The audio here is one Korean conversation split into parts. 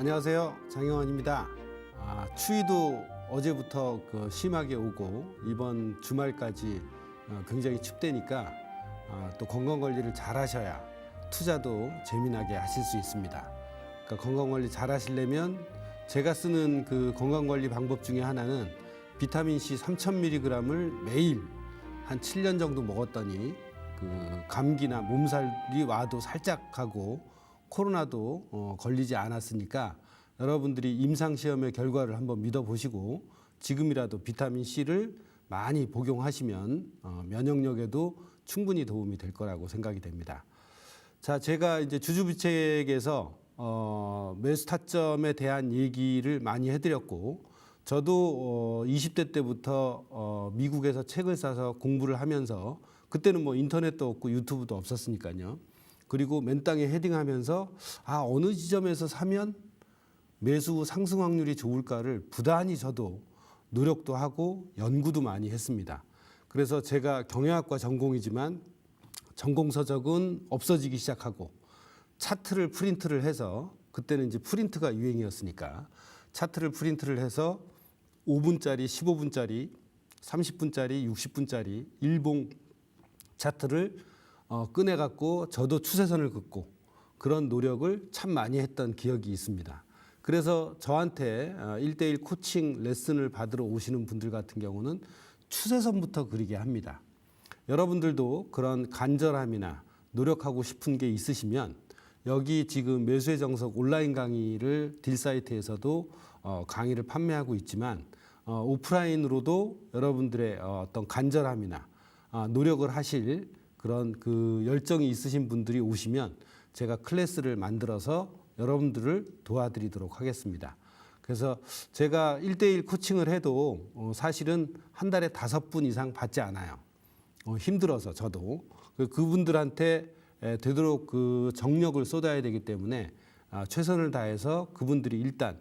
안녕하세요, 장영환입니다. 추위도 어제부터 심하게 오고 이번 주말까지 굉장히 춥다니까 또 건강관리를 잘 하셔야 투자도 재미나게 하실 수 있습니다. 그러니까 건강관리 잘 하시려면 제가 쓰는 그 건강관리 방법 중에 하나는 비타민C 3000mg을 매일 한 7년 정도 먹었더니 그 감기나 몸살이 와도 살짝 가고 코로나도 걸리지 않았으니까 여러분들이 임상시험의 결과를 한번 믿어보시고 지금이라도 비타민C를 많이 복용하시면 면역력에도 충분히 도움이 될 거라고 생각이 됩니다. 자, 제가 이제 주주부책에서 매수 타점에 대한 얘기를 많이 해드렸고 저도 20대 때부터 미국에서 책을 사서 공부를 하면서 그때는 뭐 인터넷도 없고 유튜브도 없었으니까요. 그리고 맨땅에 헤딩하면서 어느 지점에서 사면 매수 후 상승 확률이 좋을까를 부단히 저도 노력도 하고 연구도 많이 했습니다. 그래서 제가 경영학과 전공이지만 전공 서적은 없어지기 시작하고 차트를 프린트를 해서 그때는 이제 프린트가 유행이었으니까 차트를 프린트를 해서 5분짜리, 15분짜리, 30분짜리, 60분짜리 일봉 차트를 꺼내갖고 저도 추세선을 긋고 그런 노력을 참 많이 했던 기억이 있습니다. 그래서 저한테 1:1 코칭 레슨을 받으러 오시는 분들 같은 경우는 추세선부터 그리게 합니다. 여러분들도 그런 간절함이나 노력하고 싶은 게 있으시면 여기 지금 매수의 정석 온라인 강의를 딜사이트에서도 강의를 판매하고 있지만 오프라인으로도 여러분들의 어떤 간절함이나 노력을 하실 그런 그 열정이 있으신 분들이 오시면 제가 클래스를 만들어서 여러분들을 도와드리도록 하겠습니다. 그래서 제가 1:1 코칭을 해도 사실은 한 달에 5분 이상 받지 않아요. 힘들어서 저도 그분들한테 되도록 그 정력을 쏟아야 되기 때문에 최선을 다해서 그분들이 일단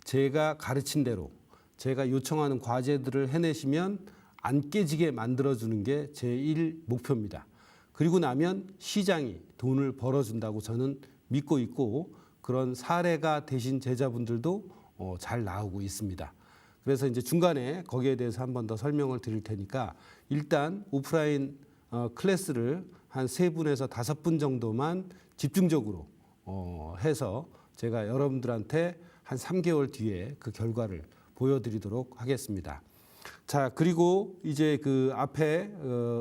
제가 가르친 대로 제가 요청하는 과제들을 해내시면 안 깨지게 만들어주는 게 제1 목표입니다. 그리고 나면 시장이 돈을 벌어준다고 저는 믿고 있고 그런 사례가 되신 제자분들도 잘 나오고 있습니다. 그래서 이제 중간에 거기에 대해서 한 번 더 설명을 드릴 테니까 일단 오프라인 클래스를 한 3분에서 5분 정도만 집중적으로 해서 제가 여러분들한테 한 3개월 뒤에 그 결과를 보여드리도록 하겠습니다. 자, 그리고 이제 그 앞에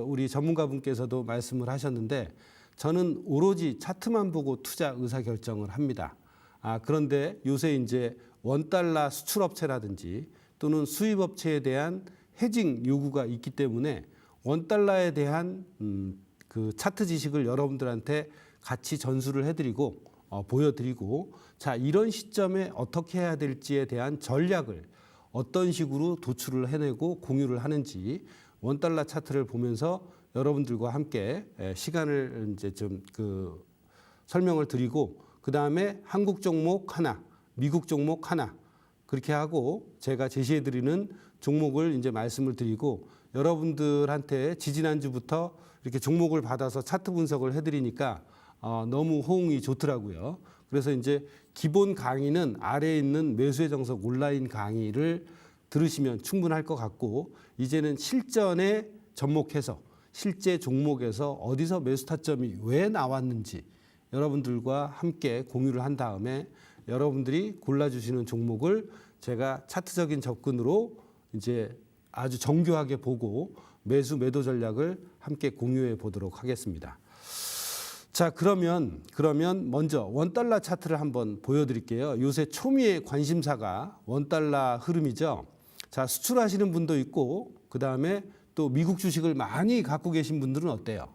우리 전문가분께서도 말씀을 하셨는데 저는 오로지 차트만 보고 투자 의사결정을 합니다. 그런데 요새 이제 원달러 수출업체라든지 또는 수입업체에 대한 헤징 요구가 있기 때문에 원달러에 대한 그 차트 지식을 여러분들한테 같이 전수를 해드리고 보여드리고 자, 이런 시점에 어떻게 해야 될지에 대한 전략을 어떤 식으로 도출을 해내고 공유를 하는지 원달러 차트를 보면서 여러분들과 함께 시간을 이제 좀 그 설명을 드리고 그 다음에 한국 종목 하나, 미국 종목 하나 그렇게 하고 제가 제시해드리는 종목을 이제 말씀을 드리고 여러분들한테 지지난주부터 이렇게 종목을 받아서 차트 분석을 해드리니까 너무 호응이 좋더라고요. 그래서 이제 기본 강의는 아래에 있는 매수의 정석 온라인 강의를 들으시면 충분할 것 같고 이제는 실전에 접목해서 실제 종목에서 어디서 매수 타점이 왜 나왔는지 여러분들과 함께 공유를 한 다음에 여러분들이 골라주시는 종목을 제가 차트적인 접근으로 이제 아주 정교하게 보고 매수 매도 전략을 함께 공유해 보도록 하겠습니다. 자, 그러면 먼저 원달러 차트를 한번 보여드릴게요. 요새 초미의 관심사가 원달러 흐름이죠. 자, 수출하시는 분도 있고 그 다음에 또 미국 주식을 많이 갖고 계신 분들은 어때요?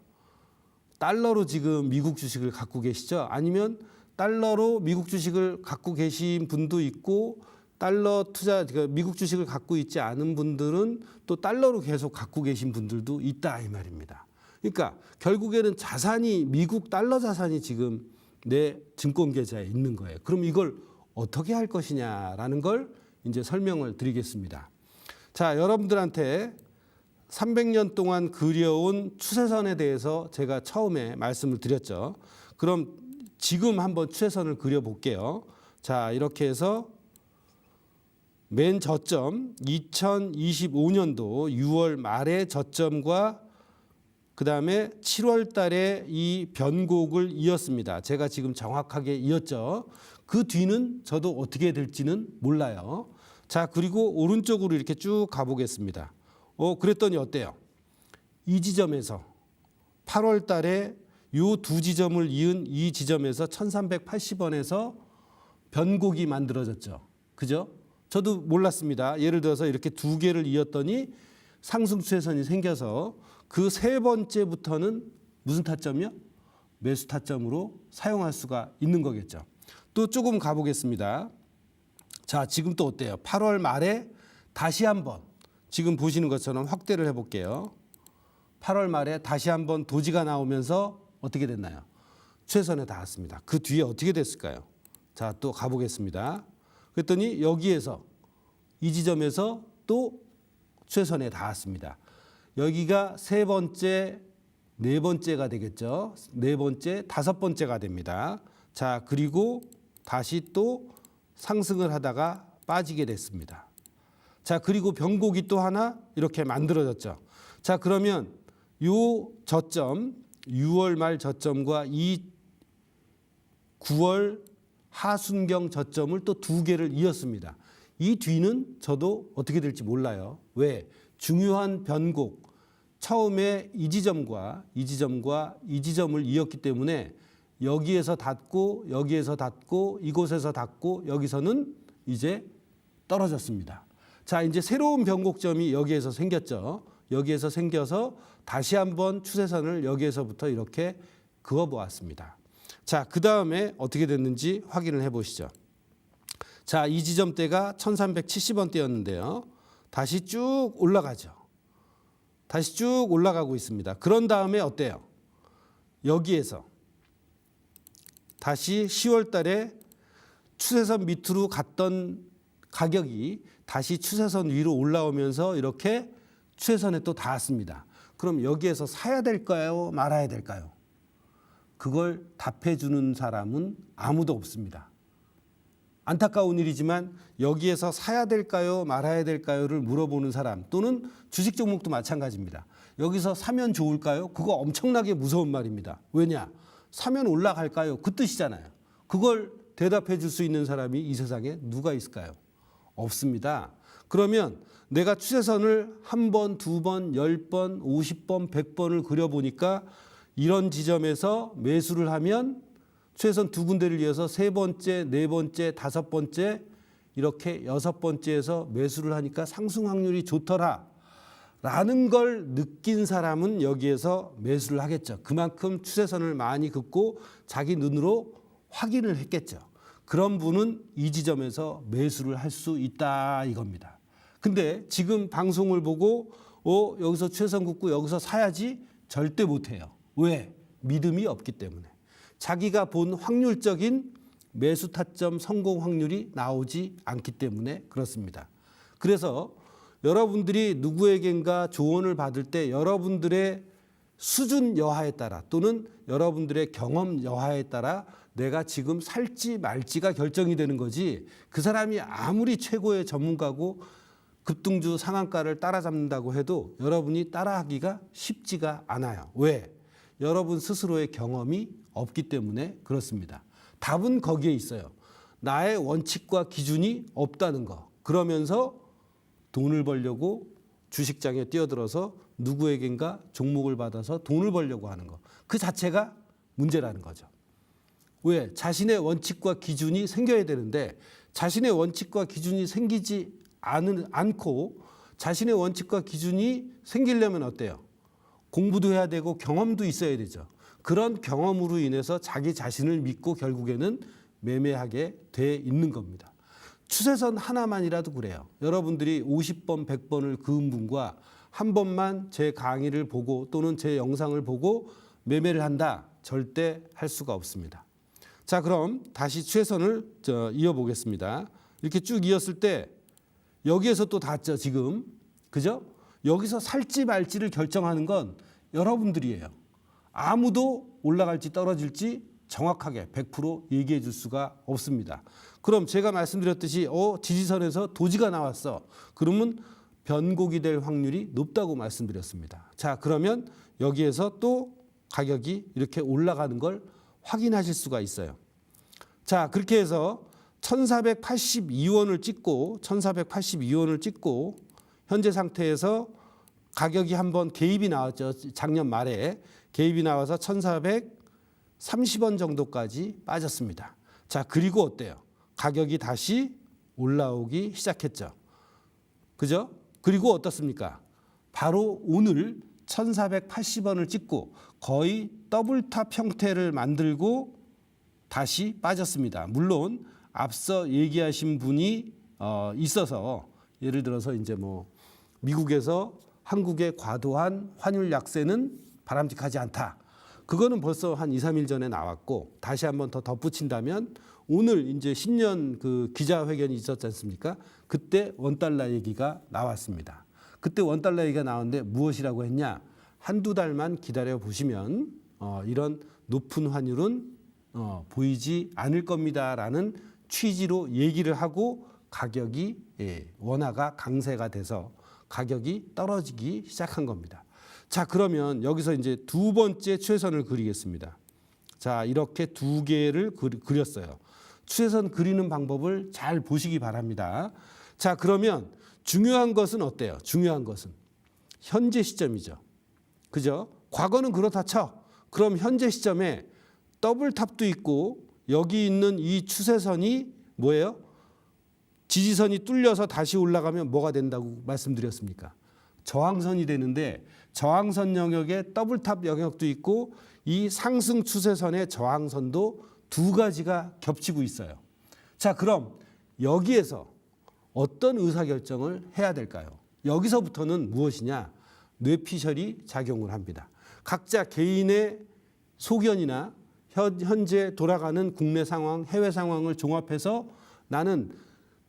달러로 지금 미국 주식을 갖고 계시죠? 아니면 달러로 미국 주식을 갖고 계신 분도 있고 달러 투자, 미국 주식을 갖고 있지 않은 분들은 또 달러로 계속 갖고 계신 분들도 있다 이 말입니다. 그러니까 결국에는 자산이 미국 달러 자산이 지금 내 증권 계좌에 있는 거예요. 그럼 이걸 어떻게 할 것이냐라는 걸 이제 설명을 드리겠습니다. 자, 여러분들한테 300년 동안 그려온 추세선에 대해서 제가 처음에 말씀을 드렸죠. 그럼 지금 한번 추세선을 그려볼게요. 자, 이렇게 해서 맨 저점 2025년도 6월 말의 저점과 그다음에 7월 달에 이 변곡을 이었습니다. 제가 지금 정확하게 이었죠. 그 뒤는 저도 어떻게 될지는 몰라요. 자, 그리고 오른쪽으로 이렇게 쭉 가보겠습니다. 그랬더니 어때요? 이 지점에서 8월 달에 요 두 지점을 이은 이 지점에서 1380원에서 변곡이 만들어졌죠. 그죠? 저도 몰랐습니다. 예를 들어서 이렇게 두 개를 이었더니 상승 추세선이 생겨서 그 세 번째부터는 무슨 타점이요? 매수 타점으로 사용할 수가 있는 거겠죠. 또 조금 가보겠습니다. 자, 지금 또 어때요? 8월 말에 다시 한번 지금 보시는 것처럼 확대를 해볼게요. 8월 말에 다시 한번 도지가 나오면서 어떻게 됐나요? 최선에 닿았습니다. 그 뒤에 어떻게 됐을까요? 자, 또 가보겠습니다. 그랬더니 여기에서 이 지점에서 또 최선에 닿았습니다. 여기가 세 번째, 네 번째가 되겠죠. 네 번째, 다섯 번째가 됩니다. 자, 그리고 다시 또 상승을 하다가 빠지게 됐습니다. 자, 그리고 변곡이 또 하나 이렇게 만들어졌죠. 자, 그러면 요 저점 6월 말 저점과 이 9월 하순경 저점을 또 두 개를 이었습니다. 이 뒤는 저도 어떻게 될지 몰라요. 왜? 중요한 변곡 처음에 이 지점과 이 지점을 이었기 때문에 여기에서 닿고 여기에서 닿고 이곳에서 닿고 여기서는 이제 떨어졌습니다. 자, 이제 새로운 변곡점이 여기에서 생겼죠. 여기에서 생겨서 다시 한번 추세선을 여기에서부터 이렇게 그어 보았습니다. 자, 그 다음에 어떻게 됐는지 확인을 해보시죠. 자, 이 지점대가 1370원대였는데요. 다시 쭉 올라가죠. 다시 쭉 올라가고 있습니다. 그런 다음에 어때요? 여기에서 다시 10월 달에 추세선 밑으로 갔던 가격이 다시 추세선 위로 올라오면서 이렇게 추세선에 또 닿았습니다. 그럼 여기에서 사야 될까요? 말아야 될까요? 그걸 답해주는 사람은 아무도 없습니다. 안타까운 일이지만 여기에서 사야 될까요? 말아야 될까요?를 물어보는 사람 또는 주식 종목도 마찬가지입니다. 여기서 사면 좋을까요? 그거 엄청나게 무서운 말입니다. 왜냐? 사면 올라갈까요? 그 뜻이잖아요. 그걸 대답해 줄 수 있는 사람이 이 세상에 누가 있을까요? 없습니다. 그러면 내가 추세선을 한 번, 두 번, 10번, 50번, 100번을 그려보니까 이런 지점에서 매수를 하면 최선 두 군데를 이어서 세 번째, 네 번째, 다섯 번째 이렇게 여섯 번째에서 매수를 하니까 상승 확률이 좋더라 라는 걸 느낀 사람은 여기에서 매수를 하겠죠. 그만큼 추세선을 많이 긋고 자기 눈으로 확인을 했겠죠. 그런 분은 이 지점에서 매수를 할 수 있다 이겁니다. 근데 지금 방송을 보고 여기서 추세선 긋고 여기서 사야지 절대 못해요. 왜? 믿음이 없기 때문에. 자기가 본 확률적인 매수 타점 성공 확률이 나오지 않기 때문에 그렇습니다. 그래서 여러분들이 누구에겐가 조언을 받을 때 여러분들의 수준 여하에 따라 또는 여러분들의 경험 여하에 따라 내가 지금 살지 말지가 결정이 되는 거지 그 사람이 아무리 최고의 전문가고 급등주 상한가를 따라잡는다고 해도 여러분이 따라하기가 쉽지가 않아요. 왜? 여러분 스스로의 경험이 없기 때문에 그렇습니다. 답은 거기에 있어요. 나의 원칙과 기준이 없다는 거. 그러면서 돈을 벌려고 주식장에 뛰어들어서 누구에겐가 종목을 받아서 돈을 벌려고 하는 거. 그 자체가 문제라는 거죠. 왜? 자신의 원칙과 기준이 생겨야 되는데 자신의 원칙과 기준이 생기지 않고 자신의 원칙과 기준이 생기려면 어때요? 공부도 해야 되고 경험도 있어야 되죠. 그런 경험으로 인해서 자기 자신을 믿고 결국에는 매매하게 돼 있는 겁니다. 추세선 하나만이라도 그래요. 여러분들이 50번, 100번을 그은 분과 한 번만 제 강의를 보고 또는 제 영상을 보고 매매를 한다. 절대 할 수가 없습니다. 자, 그럼 다시 추세선을 이어보겠습니다. 이렇게 쭉 이었을 때 여기에서 또 닿죠, 지금. 그죠? 여기서 살지 말지를 결정하는 건 여러분들이에요. 아무도 올라갈지 떨어질지 정확하게 100% 얘기해 줄 수가 없습니다. 그럼 제가 말씀드렸듯이 지지선에서 도지가 나왔어. 그러면 변곡이 될 확률이 높다고 말씀드렸습니다. 자, 그러면 여기에서 또 가격이 이렇게 올라가는 걸 확인하실 수가 있어요. 자, 그렇게 해서 1482원을 찍고 현재 상태에서 가격이 한번 개입이 나왔죠. 작년 말에 개입이 나와서 1430원 정도까지 빠졌습니다. 자, 그리고 어때요? 가격이 다시 올라오기 시작했죠. 그죠? 그리고 어떻습니까? 바로 오늘 1480원을 찍고 거의 더블탑 형태를 만들고 다시 빠졌습니다. 물론 앞서 얘기하신 분이 있어서 예를 들어서 이제 뭐 미국에서 한국의 과도한 환율 약세는 바람직하지 않다. 그거는 벌써 한 2, 3일 전에 나왔고 다시 한번 더 덧붙인다면 오늘 이제 신년 그 기자회견이 있었지 않습니까? 그때 원달러 얘기가 나왔습니다. 그때 원달러 얘기가 나왔는데 무엇이라고 했냐? 한두 달만 기다려 보시면 이런 높은 환율은 보이지 않을 겁니다라는 취지로 얘기를 하고 가격이 원화가 강세가 돼서 가격이 떨어지기 시작한 겁니다. 자, 그러면 여기서 이제 두 번째 추세선을 그리겠습니다. 자, 이렇게 두 개를 그렸어요. 추세선 그리는 방법을 잘 보시기 바랍니다. 자, 그러면 중요한 것은 어때요? 중요한 것은 현재 시점이죠. 그죠? 과거는 그렇다 쳐. 그럼 현재 시점에 더블탑도 있고 여기 있는 이 추세선이 뭐예요? 지지선이 뚫려서 다시 올라가면 뭐가 된다고 말씀드렸습니까? 저항선이 되는데 저항선 영역에 더블탑 영역도 있고 이 상승 추세선의 저항선도 두 가지가 겹치고 있어요. 자, 그럼 여기에서 어떤 의사결정을 해야 될까요? 여기서부터는 무엇이냐? 뇌피셜이 작용을 합니다. 각자 개인의 소견이나 현재 돌아가는 국내 상황, 해외 상황을 종합해서 나는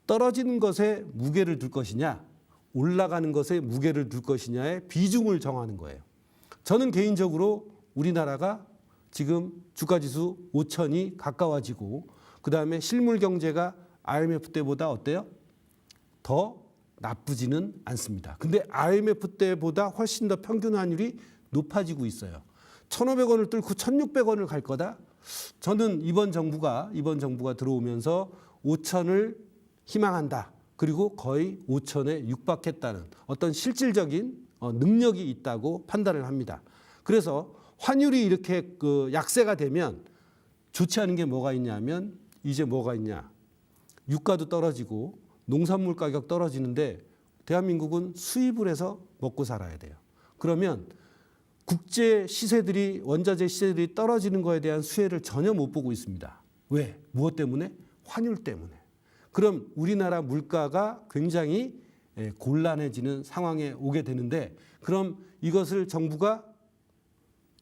떨어지는 것에 무게를 둘 것이냐, 올라가는 것에 무게를 둘 것이냐의 비중을 정하는 거예요. 저는 개인적으로 우리나라가 지금 주가지수 5천이 가까워지고 그다음에 실물 경제가 IMF 때보다 어때요? 더 나쁘지는 않습니다. 근데 IMF 때보다 훨씬 더 평균 환율이 높아지고 있어요. 1,500원을 뚫고 1,600원을 갈 거다. 저는 이번 정부가 들어오면서 5천을 희망한다. 그리고 거의 5천에 육박했다는 어떤 실질적인 능력이 있다고 판단을 합니다. 그래서 환율이 이렇게 약세가 되면 좋지 않은 게 뭐가 있냐면 이제 뭐가 있냐. 유가도 떨어지고 농산물 가격 떨어지는데 대한민국은 수입을 해서 먹고 살아야 돼요. 그러면 국제 시세들이 원자재 시세들이 떨어지는 거에 대한 수혜를 전혀 못 보고 있습니다. 왜? 무엇 때문에? 환율 때문에. 그럼 우리나라 물가가 굉장히 곤란해지는 상황에 오게 되는데 그럼 이것을 정부가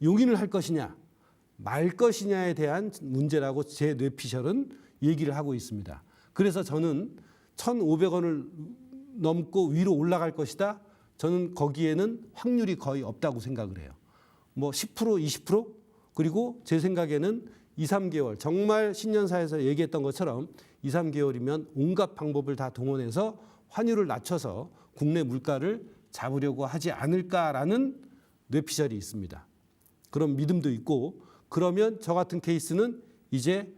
용인을 할 것이냐 말 것이냐에 대한 문제라고 제 뇌피셜은 얘기를 하고 있습니다. 그래서 저는 1,500원을 넘고 위로 올라갈 것이다. 저는 거기에는 확률이 거의 없다고 생각을 해요. 뭐 10%, 20%? 그리고 제 생각에는 2, 3개월 정말 신년사에서 얘기했던 것처럼 2, 3개월이면 온갖 방법을 다 동원해서 환율을 낮춰서 국내 물가를 잡으려고 하지 않을까라는 뇌피셜이 있습니다. 그런 믿음도 있고 그러면 저 같은 케이스는 이제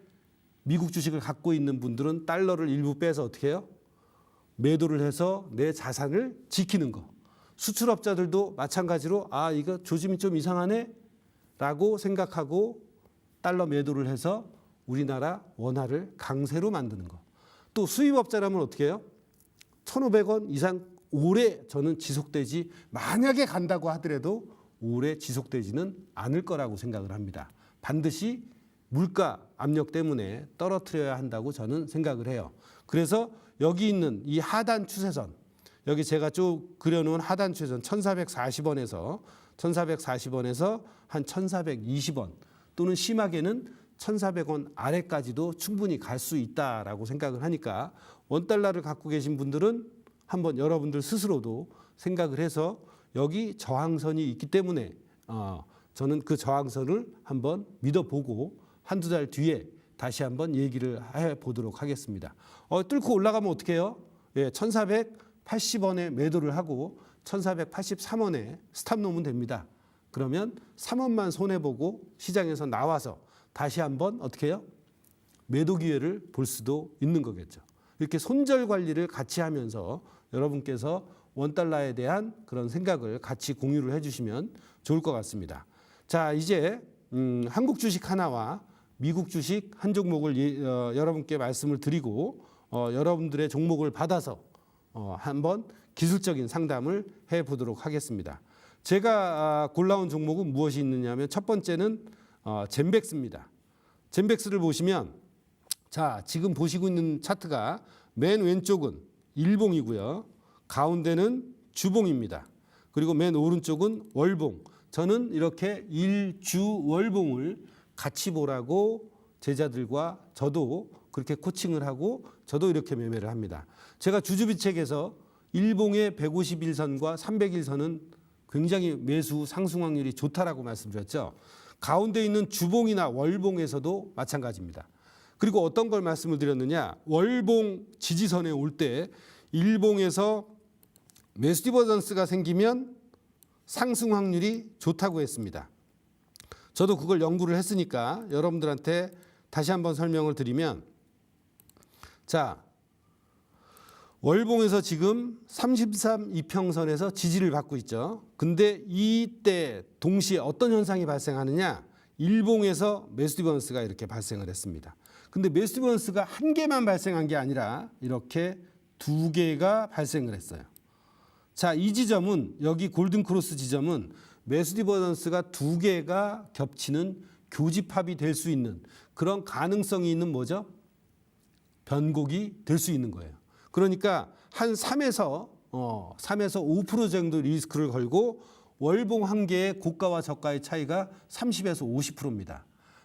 미국 주식을 갖고 있는 분들은 달러를 일부 빼서 어떻게 해요? 매도를 해서 내 자산을 지키는 거. 수출업자들도 마찬가지로 이거 조짐이 좀 이상하네 라고 생각하고 달러 매도를 해서 우리나라 원화를 강세로 만드는 거. 또 수입업자라면 어떻게 해요? 1,500원 이상 오래 저는 지속되지 만약에 간다고 하더라도 오래 지속되지는 않을 거라고 생각을 합니다. 반드시 물가 압력 때문에 떨어뜨려야 한다고 저는 생각을 해요. 그래서 여기 있는 이 하단 추세선 여기 제가 쭉 그려놓은 하단 추세선 1,440원에서 한 1,420원 또는 심하게는 1,400원 아래까지도 충분히 갈 수 있다라고 생각을 하니까 원달러를 갖고 계신 분들은 한번 여러분들 스스로도 생각을 해서 여기 저항선이 있기 때문에 저는 그 저항선을 한번 믿어보고 한두 달 뒤에 다시 한번 얘기를 해보도록 하겠습니다. 뚫고 올라가면 어떻게 해요? 예, 1480원에 매도를 하고 1483원에 스탑 놓으면 됩니다. 그러면 3원만 손해보고 시장에서 나와서 다시 한번 어떻게 해요? 매도 기회를 볼 수도 있는 거겠죠. 이렇게 손절 관리를 같이 하면서 여러분께서 원달러에 대한 그런 생각을 같이 공유를 해주시면 좋을 것 같습니다. 자, 이제 한국 주식 하나와 미국 주식 한 종목을 여러분께 말씀을 드리고 여러분들의 종목을 받아서 한번 기술적인 상담을 해보도록 하겠습니다. 제가 골라온 종목은 무엇이 있느냐면 첫 번째는 젠백스입니다. 젠백스를 보시면 자, 지금 보시고 있는 차트가 맨 왼쪽은 일봉이고요. 가운데는 주봉입니다. 그리고 맨 오른쪽은 월봉. 저는 이렇게 일주월봉을 같이 보라고 제자들과 저도 그렇게 코칭을 하고 저도 이렇게 매매를 합니다. 제가 주주비책에서 일봉의 151선과 300일선은 굉장히 매수 상승 확률이 좋다라고 말씀드렸죠. 가운데 있는 주봉이나 월봉에서도 마찬가지입니다. 그리고 어떤 걸 말씀을 드렸느냐, 월봉 지지선에 올 때 일봉에서 매수 디버전스가 생기면 상승 확률이 좋다고 했습니다. 저도 그걸 연구를 했으니까 여러분들한테 다시 한번 설명을 드리면, 자, 월봉에서 지금 33 이평선에서 지지를 받고 있죠. 근데 이때 동시에 어떤 현상이 발생하느냐, 일봉에서 매수 디버전스가 이렇게 발생을 했습니다. 근데 매수 디버전스가 한 개만 발생한 게 아니라 이렇게 두 개가 발생을 했어요. 자, 이 지점은, 여기 골든크로스 지점은 매수 디버전스가 두 개가 겹치는 교집합이 될 수 있는 그런 가능성이 있는 뭐죠? 변곡이 될 수 있는 거예요. 그러니까 한 3에서 5% 정도 리스크를 걸고 월봉 한 개의 고가와 저가의 차이가 30에서 50%입니다.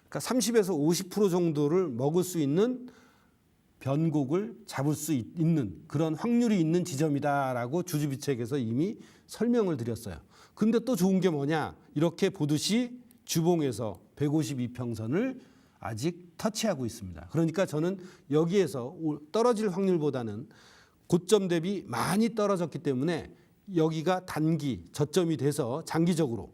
그러니까 30에서 50% 정도를 먹을 수 있는 변곡을 잡을 수 있는 그런 확률이 있는 지점이다라고 주주비책에서 이미 설명을 드렸어요. 근데 또 좋은 게 뭐냐? 이렇게 보듯이 주봉에서 152평선을 아직 터치하고 있습니다. 그러니까 저는 여기에서 떨어질 확률보다는 고점 대비 많이 떨어졌기 때문에 여기가 단기 저점이 돼서 장기적으로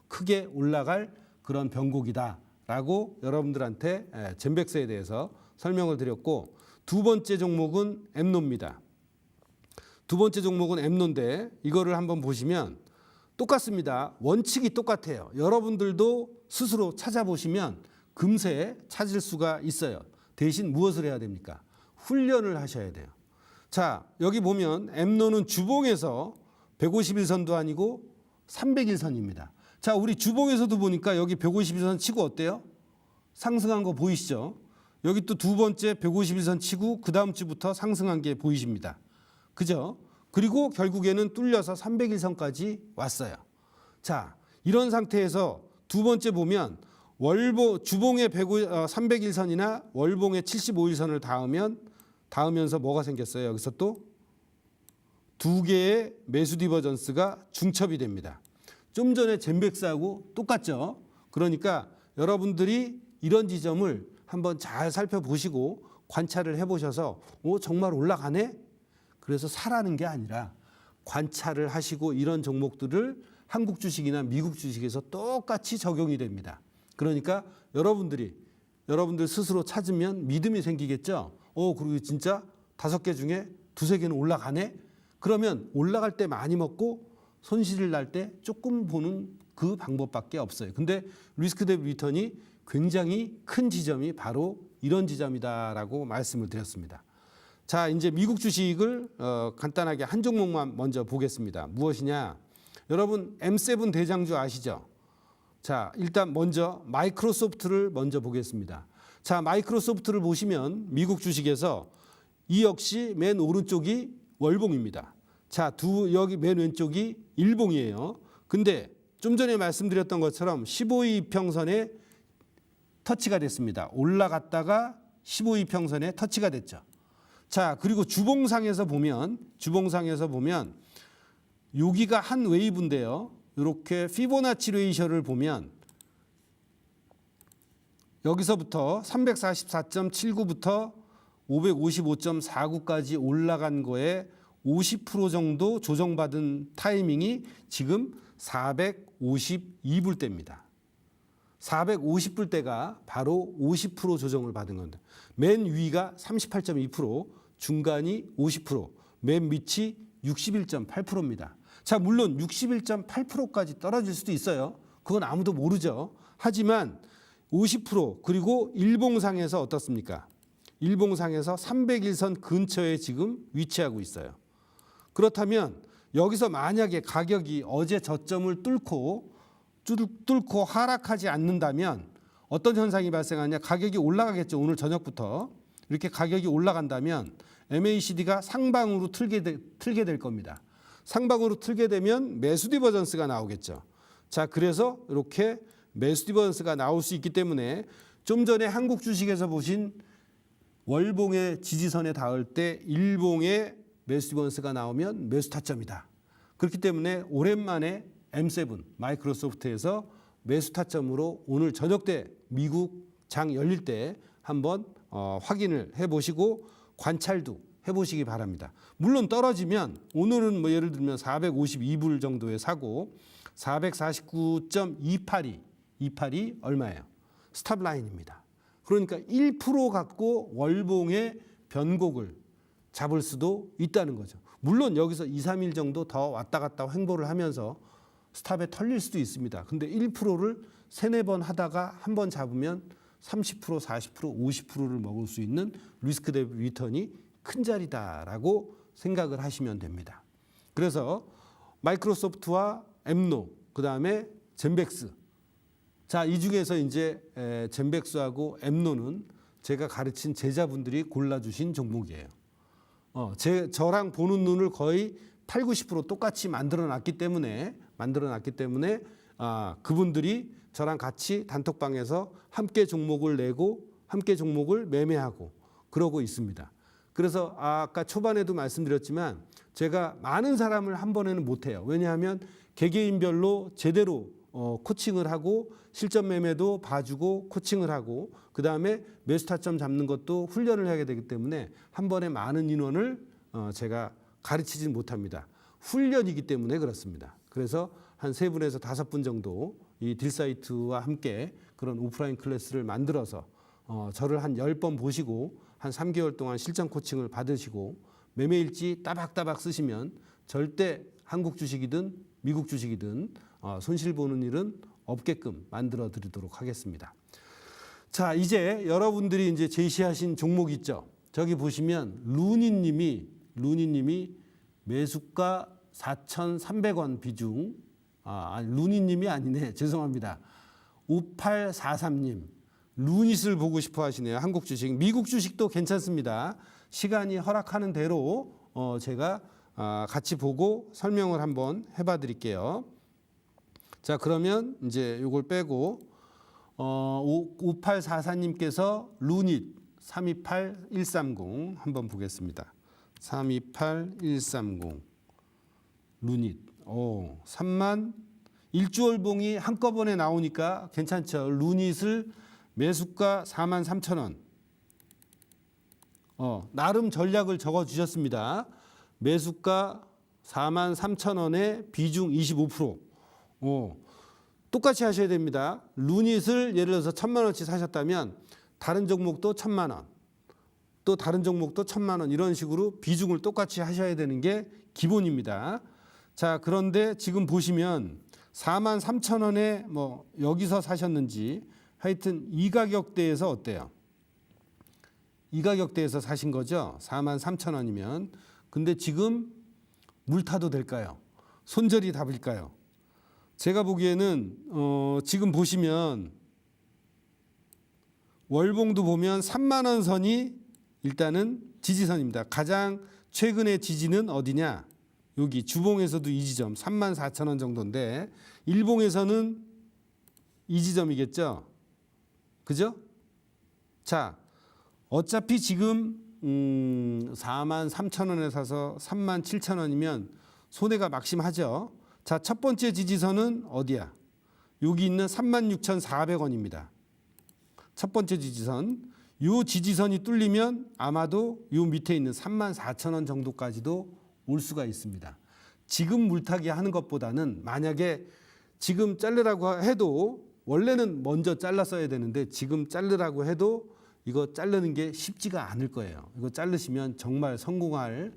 크게 올라갈 그런 변곡이다라고 여러분들한테 젠백스에 대해서 설명을 드렸고, 두 번째 종목은 엠노입니다. 두 번째 종목은 엠노인데 이거를 한번 보시면 똑같습니다. 원칙이 똑같아요. 여러분들도 스스로 찾아보시면 금세 찾을 수가 있어요. 대신 무엇을 해야 됩니까? 훈련을 하셔야 돼요. 자, 여기 보면 엠노는 주봉에서 151선도 아니고 301선입니다. 자, 우리 주봉에서도 보니까 여기 151선 치고 어때요? 상승한 거 보이시죠? 여기 또 두 번째 151선 치고 그 다음 주부터 상승한 게 보이십니다. 그죠? 그리고 결국에는 뚫려서 301선까지 왔어요. 자, 이런 상태에서 두 번째 보면 주봉의 301선이나 월봉의 75일선을 닿으면서 뭐가 생겼어요? 여기서 또 두 개의 매수 디버전스가 중첩이 됩니다. 좀 전에 젠백스하고 똑같죠? 그러니까 여러분들이 이런 지점을 한번 잘 살펴보시고 관찰을 해보셔서 정말 올라가네? 그래서 사라는 게 아니라 관찰을 하시고 이런 종목들을 한국 주식이나 미국 주식에서 똑같이 적용이 됩니다. 그러니까 여러분들 스스로 찾으면 믿음이 생기겠죠. 그리고 진짜 5개 중에 2-3개는 올라가네? 그러면 올라갈 때 많이 먹고 손실을 날 때 조금 보는 그 방법밖에 없어요. 근데 리스크 대비 리턴이 굉장히 큰 지점이 바로 이런 지점이다라고 말씀을 드렸습니다. 자, 이제 미국 주식을 간단하게 한 종목만 먼저 보겠습니다. 무엇이냐? 여러분 M7 대장주 아시죠? 자, 일단 먼저 마이크로소프트를 먼저 보겠습니다. 자, 마이크로소프트를 보시면 미국 주식에서 이 역시 맨 오른쪽이 월봉입니다. 자, 여기 맨 왼쪽이 일봉이에요. 근데 좀 전에 말씀드렸던 것처럼 15이평선에 터치가 됐습니다. 올라갔다가 15이평선에 터치가 됐죠. 자, 그리고 주봉상에서 보면 여기가 한 웨이브인데요. 이렇게 피보나치 레이셔를 보면 여기서부터 344.79부터 555.49까지 올라간 거에 50% 정도 조정받은 타이밍이 지금 452불대입니다. 450불대가 바로 50% 조정을 받은 건데, 맨 위가 38.2%, 중간이 50%, 맨 밑이 61.8%입니다. 자, 물론 61.8%까지 떨어질 수도 있어요. 그건 아무도 모르죠. 하지만 50% 그리고 일봉상에서 어떻습니까? 일봉상에서 300일선 근처에 지금 위치하고 있어요. 그렇다면 여기서 만약에 가격이 어제 저점을 뚫고 하락하지 않는다면 어떤 현상이 발생하냐? 가격이 올라가겠죠. 오늘 저녁부터 이렇게 가격이 올라간다면 MACD가 상방으로 틀게 될 겁니다. 상방으로 틀게 되면 매수 디버전스가 나오겠죠. 자, 그래서 이렇게 매수 디버전스가 나올 수 있기 때문에 좀 전에 한국 주식에서 보신 월봉의 지지선에 닿을 때 일봉의 매수 디버전스가 나오면 매수 타점이다. 그렇기 때문에 오랜만에 M7 마이크로소프트에서 매수 타점으로 오늘 저녁 때 미국 장 열릴 때 한번 확인을 해보시고 관찰도 해보시기 바랍니다. 물론 떨어지면 오늘은 뭐 예를 들면 452불 정도에 사고 449.282 얼마예요? 스탑라인입니다. 그러니까 1% 갖고 월봉의 변곡을 잡을 수도 있다는 거죠. 물론 여기서 2, 3일 정도 더 왔다 갔다 횡보를 하면서 스탑에 털릴 수도 있습니다. 근데 1%를 3, 4번 하다가 한 번 잡으면 30%, 40%, 50%를 먹을 수 있는 리스크 대비 리턴이 큰 자리다라고 생각을 하시면 됩니다. 그래서 마이크로소프트와 엠노, 그다음에 젠백스. 자, 이 중에서 이제 젠백스하고 엠노는 제가 가르친 제자분들이 골라주신 종목이에요. 저랑 보는 눈을 거의 8, 90% 똑같이 만들어 놨기 때문에 그분들이 저랑 같이 단톡방에서 함께 종목을 내고 함께 종목을 매매하고 그러고 있습니다. 그래서 아까 초반에도 말씀드렸지만 제가 많은 사람을 한 번에는 못해요. 왜냐하면 개개인별로 제대로 코칭을 하고 실전 매매도 봐주고 코칭을 하고 그다음에 매수 타점 잡는 것도 훈련을 하게 되기 때문에 한 번에 많은 인원을 제가 가르치진 못합니다. 훈련이기 때문에 그렇습니다. 그래서 한 3분에서 5분 정도 이 딜사이트와 함께 그런 오프라인 클래스를 만들어서 저를 한 10번 보시고 한 3개월 동안 실전 코칭을 받으시고 매매일지 따박따박 쓰시면 절대 한국 주식이든 미국 주식이든 손실 보는 일은 없게끔 만들어 드리도록 하겠습니다. 자, 이제 여러분들이 이제 제시하신 종목 있죠. 저기 보시면 루니님이 매수가 4,300원 비중, 루니님이 아니네. 죄송합니다. 5843님. 루닛을 보고 싶어 하시네요. 한국 주식. 미국 주식도 괜찮습니다. 시간이 허락하는 대로 제가 같이 보고 설명을 한번 해봐 드릴게요. 자, 그러면 이제 이걸 빼고 5844님께서 루닛 328130 한번 보겠습니다. 328130 루닛 3만 일주월봉이 한꺼번에 나오니까 괜찮죠. 루닛을 매수가 43,000원. 나름 전략을 적어 주셨습니다. 매수가 43,000원에 비중 25%. 똑같이 하셔야 됩니다. 루닛을 예를 들어서 1,000만 원치 사셨다면 다른 종목도 1,000만 원, 또 다른 종목도 1,000만 원 이런 식으로 비중을 똑같이 하셔야 되는 게 기본입니다. 자, 그런데 지금 보시면 43,000원에 뭐 여기서 사셨는지 하여튼 이 가격대에서 어때요? 이 가격대에서 사신 거죠? 43,000원이면. 근데 지금 물타도 될까요? 손절이 답일까요? 제가 보기에는 지금 보시면 월봉도 보면 3만 원 선이 일단은 지지선입니다. 가장 최근의 지지는 어디냐? 여기 주봉에서도 이 지점 34,000원 정도인데 일봉에서는 이 지점이겠죠? 그죠? 자, 어차피 지금 43,000원에 사서 37,000원이면 손해가 막심하죠. 자, 첫 번째 지지선은 어디야? 여기 있는 36,400원입니다. 첫 번째 지지선. 요 지지선이 뚫리면 아마도 요 밑에 있는 34,000원 정도까지도 올 수가 있습니다. 지금 물타기 하는 것보다는 만약에 지금 자르라고 해도 원래는 먼저 잘랐어야 되는데 지금 자르라고 해도 이거 자르는 게 쉽지가 않을 거예요. 이거 자르시면 정말 성공할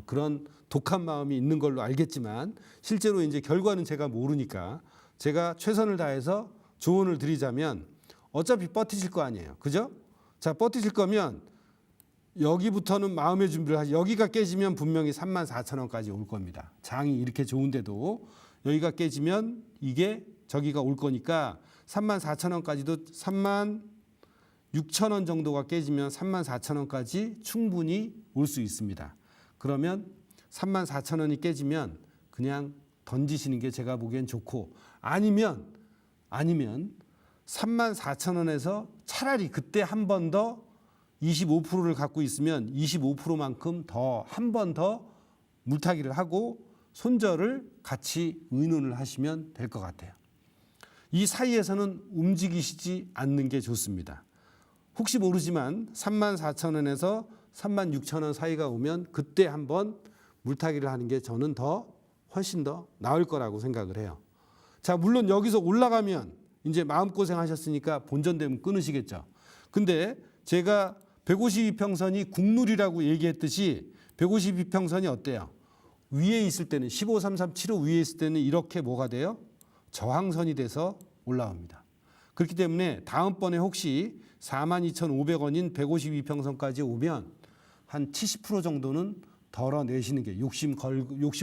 그런 독한 마음이 있는 걸로 알겠지만 실제로 이제 결과는 제가 모르니까 제가 최선을 다해서 조언을 드리자면 어차피 버티실 거 아니에요. 그죠? 자, 버티실 거면 여기부터는 마음의 준비를 하시. 여기가 깨지면 분명히 34,000원까지 올 겁니다. 장이 이렇게 좋은데도 여기가 깨지면 이게 저기가 올 거니까 34,000원까지도 36,000원 정도가 깨지면 34,000원까지 충분히 올 수 있습니다. 그러면 34,000원이 깨지면 그냥 던지시는 게 제가 보기엔 좋고 아니면 34,000원에서 차라리 그때 한 번 더 25%를 갖고 있으면 25%만큼 더 한 번 더 물타기를 하고 손절을 같이 의논을 하시면 될 것 같아요. 이 사이에서는 움직이시지 않는 게 좋습니다. 혹시 모르지만 34,000원에서 36,000원 사이가 오면 그때 한번 물타기를 하는 게 저는 훨씬 더 나을 거라고 생각을 해요. 자, 물론 여기서 올라가면 이제 마음고생 하셨으니까 본전되면 끊으시겠죠. 근데 제가 152평선이 국룰이라고 얘기했듯이 152평선이 어때요? 위에 있을 때는 153375 위에 있을 때는 이렇게 뭐가 돼요? 저항선이 돼서 올라옵니다. 그렇기 때문에 다음번에 혹시 42,500원인 152평선까지 오면 한 70% 정도는 덜어내시는 게 욕심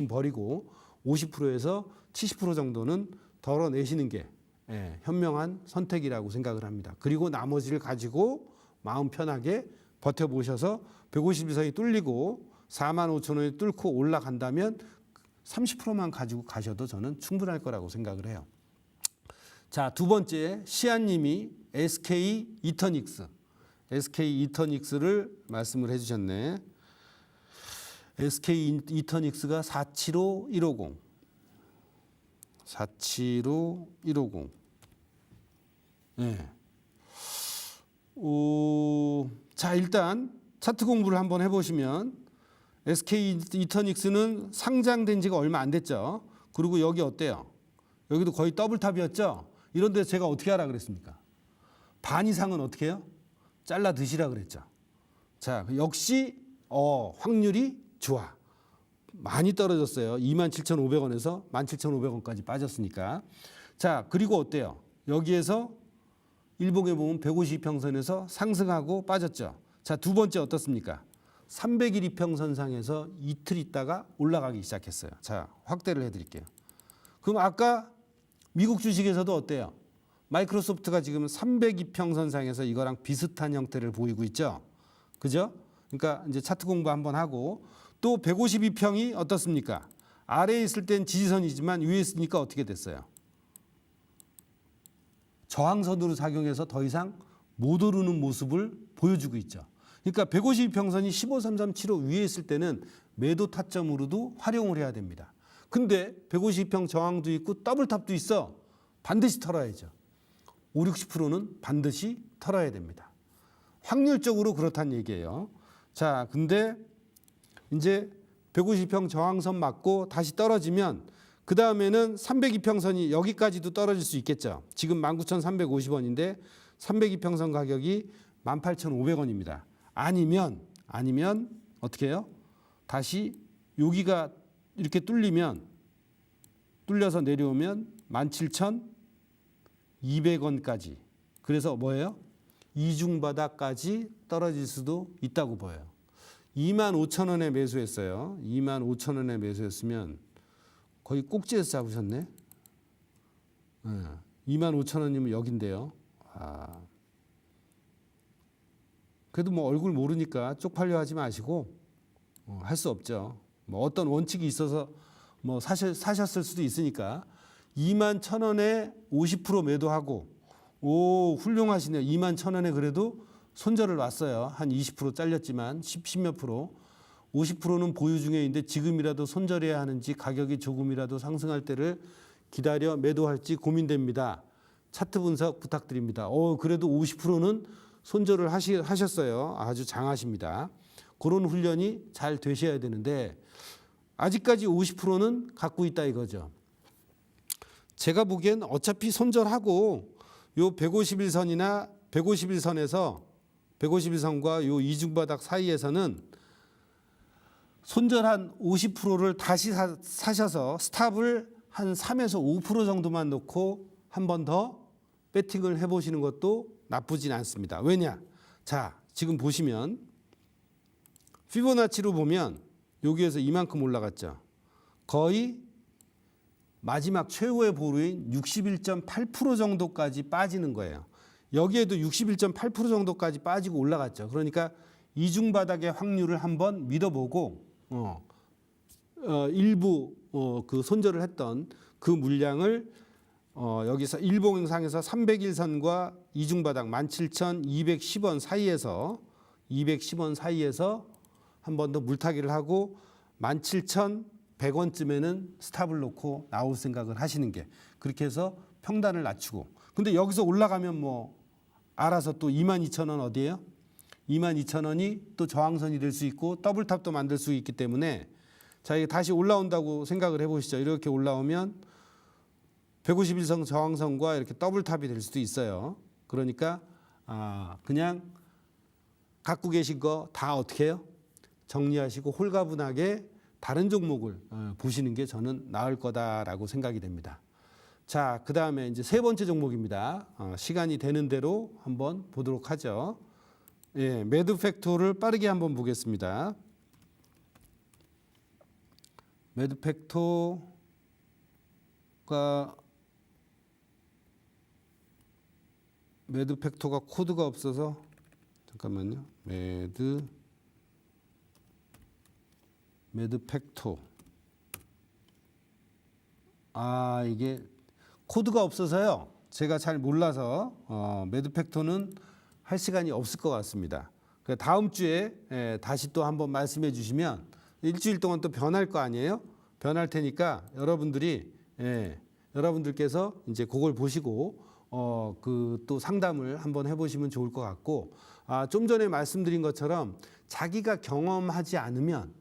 버리고 50%에서 70% 정도는 덜어내시는 게 현명한 선택이라고 생각을 합니다. 그리고 나머지를 가지고 마음 편하게 버텨보셔서 152선이 뚫리고 45,000원이 뚫고 올라간다면 30%만 가지고 가셔도 저는 충분할 거라고 생각을 해요. 자, 두 번째 시안님이 SK 이터닉스를 말씀을 해주셨네. SK 이터닉스가 475150. 네. 자, 일단 차트 공부를 한번 해보시면 SK 이터닉스는 상장된 지가 얼마 안 됐죠. 그리고 여기 어때요? 여기도 거의 더블탑이었죠. 이런 데 제가 어떻게 하라 그랬습니까? 반 이상은 어떻게 해요? 잘라 드시라 그랬죠. 자, 역시 확률이 좋아. 많이 떨어졌어요. 27,500원에서 17,500원까지 빠졌으니까. 자, 그리고 어때요? 여기에서 일봉에 보면 152평선에서 상승하고 빠졌죠. 자, 두 번째 어떻습니까? 300일 이평선상에서 이틀 있다가 올라가기 시작했어요. 자, 확대를 해드릴게요. 그럼 아까 미국 주식에서도 어때요? 마이크로소프트가 지금 302평선상에서 이거랑 비슷한 형태를 보이고 있죠. 그죠? 그러니까 이제 차트 공부 한번 하고 또 152평이 어떻습니까? 아래에 있을 땐 지지선이지만 위에 있으니까 어떻게 됐어요? 저항선으로 작용해서 더 이상 못 오르는 모습을 보여주고 있죠. 그러니까 152평선이 153375 위에 있을 때는 매도 타점으로도 활용을 해야 됩니다. 근데 152평 저항도 있고 더블탑도 있어. 반드시 털어야죠. 5, 60%는 반드시 털어야 됩니다. 확률적으로 그렇다는 얘기예요. 자, 근데 이제 152평 저항선 맞고 다시 떨어지면 그 다음에는 302평선이 여기까지도 떨어질 수 있겠죠. 지금 19,350원인데 302평선 가격이 18,500원입니다. 아니면 어떻게 해요? 다시 여기가 이렇게 뚫려서 내려오면 17,200원까지. 그래서 뭐예요? 이중바닥까지 떨어질 수도 있다고 보여요. 25,000원에 매수했어요. 25,000원에 매수했으면 거의 꼭지에서 잡으셨네. 25,000원이면 여긴데요. 그래도 뭐 얼굴 모르니까 쪽팔려 하지 마시고 할 수 없죠. 뭐 어떤 원칙이 있어서 뭐 사셨을 수도 있으니까 21,000원에 50% 매도하고 훌륭하시네요. 21,000원에 그래도 손절을 놨어요. 한 20% 잘렸지만 10몇 프로. 50%는 보유 중에인데 지금이라도 손절해야 하는지 가격이 조금이라도 상승할 때를 기다려 매도할지 고민됩니다. 차트 분석 부탁드립니다. 그래도 50%는 손절을 하셨어요. 아주 장하십니다. 그런 훈련이 잘 되셔야 되는데 아직까지 50%는 갖고 있다 이거죠. 제가 보기엔 어차피 손절하고 요 151선이나 151선에서 151선과 요 이중바닥 사이에서는 손절한 50%를 다시 사셔서 스탑을 한 3에서 5% 정도만 놓고 한 번 더 배팅을 해보시는 것도 나쁘진 않습니다. 왜냐? 자, 지금 보시면 피보나치로 보면 여기에서 이만큼 올라갔죠. 거의 마지막 최후의 보루인 61.8% 정도까지 빠지는 거예요. 여기에도 61.8% 정도까지 빠지고 올라갔죠. 그러니까 이중바닥의 확률을 한번 믿어보고 일부 그 손절을 했던 그 물량을 여기서 일봉상에서 301선과 이중바닥 17,210원 사이에서 210원 사이에서 한 번 더 물타기를 하고 17,100원쯤에는 스탑을 놓고 나올 생각을 하시는 게 그렇게 해서 평단을 낮추고 근데 여기서 올라가면 뭐 알아서 또 22,000원 어디예요? 22,000원이 또 저항선이 될 수 있고 더블탑도 만들 수 있기 때문에 자 이게 다시 올라온다고 생각을 해보시죠. 이렇게 올라오면 151선 저항선과 이렇게 더블탑이 될 수도 있어요. 그러니까 그냥 갖고 계신 거 다 어떻게 해요? 정리하시고 홀가분하게 다른 종목을 보시는 게 저는 나을 거다라고 생각이 됩니다. 자, 그 다음에 이제 세 번째 종목입니다. 시간이 되는 대로 한번 보도록 하죠. 예, 매드팩토를 빠르게 한번 보겠습니다. 매드팩토가 코드가 없어서 잠깐만요. 매드팩토. 이게 코드가 없어서요. 제가 잘 몰라서 매드팩토는 할 시간이 없을 것 같습니다. 다음 주에 다시 또 한번 말씀해 주시면 일주일 동안 또 변할 거 아니에요? 변할 테니까 여러분들께서 이제 그걸 보시고 그 또 상담을 한번 해보시면 좋을 것 같고 좀 전에 말씀드린 것처럼 자기가 경험하지 않으면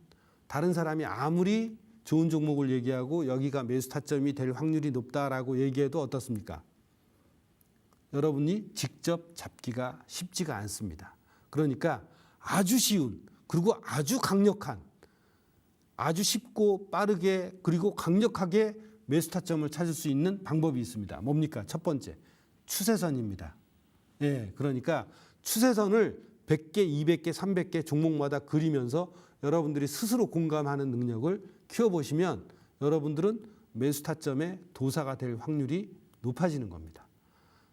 다른 사람이 아무리 좋은 종목을 얘기하고 여기가 매수 타점이 될 확률이 높다라고 얘기해도 어떻습니까? 여러분이 직접 잡기가 쉽지가 않습니다. 그러니까 아주 쉬운 그리고 아주 강력한 아주 쉽고 빠르게 그리고 강력하게 매수 타점을 찾을 수 있는 방법이 있습니다. 뭡니까? 첫 번째, 추세선입니다. 예, 그러니까 추세선을 100개, 200개, 300개 종목마다 그리면서 여러분들이 스스로 공감하는 능력을 키워보시면 여러분들은 매수 타점의 도사가 될 확률이 높아지는 겁니다.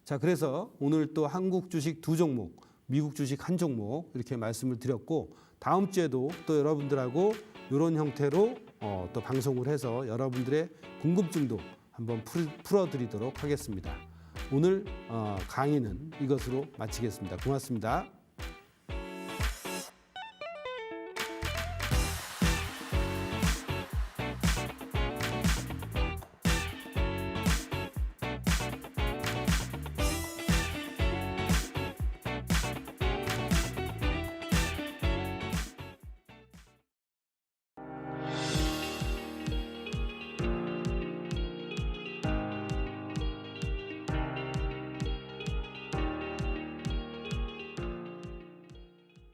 자, 그래서 오늘 또 한국 주식 2종목, 미국 주식 1종목 이렇게 말씀을 드렸고 다음 주에도 또 여러분들하고 이런 형태로 또 방송을 해서 여러분들의 궁금증도 한번 풀어드리도록 하겠습니다. 오늘 강의는 이것으로 마치겠습니다. 고맙습니다.